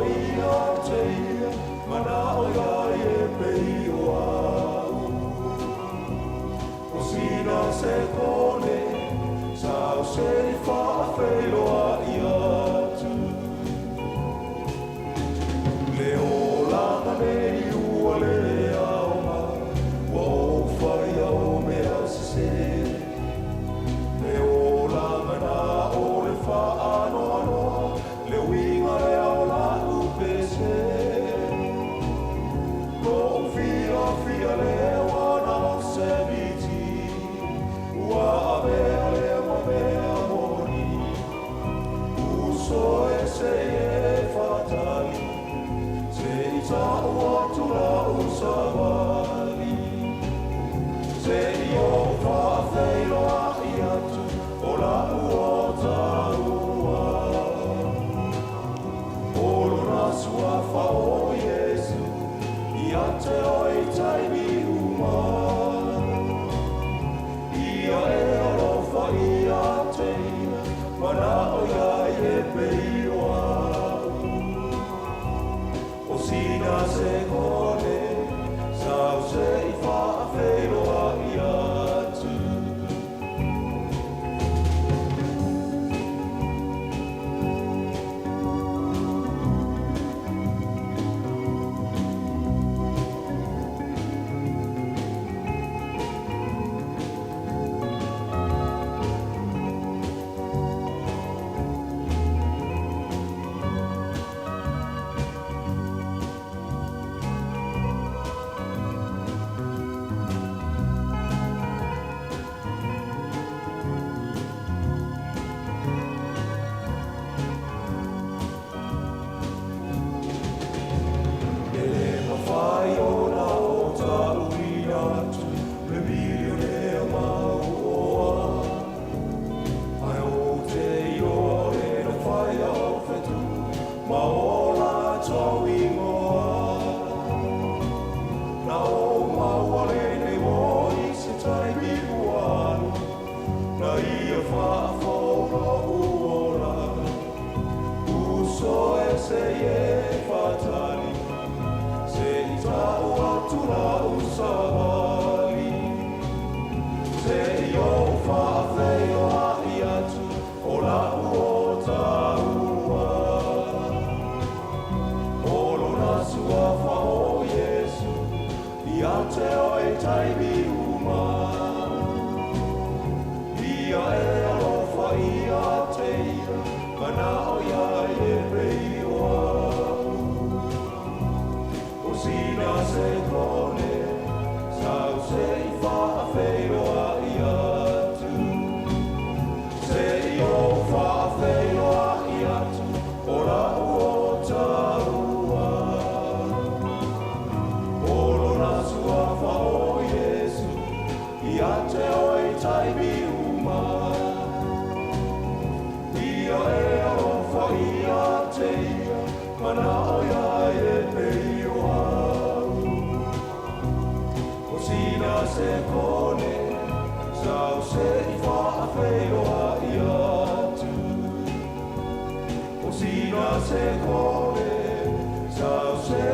ia te ia, mana o ia e pei o au. O sina se kone, sao se i whaawheloa ia tu. Le o langa nei ua le aonga, wa o whai au mea se se. Le o langa na o le whaano anoa, le winga e au la upese. Ko o fia le wana o se biti, ua a mea le wa mea moni. Uso e se e whatali, se i ta ua tula usawali. Se i o whaawheloa i atu, o la ua taua. Olo na sua wha o Jesu, i ate o i taimi uma. Ia e alofa i ate ina, mana o ia e pei o au. O sina se kone, sao se i whaawheloa i atu. Se kone, sao se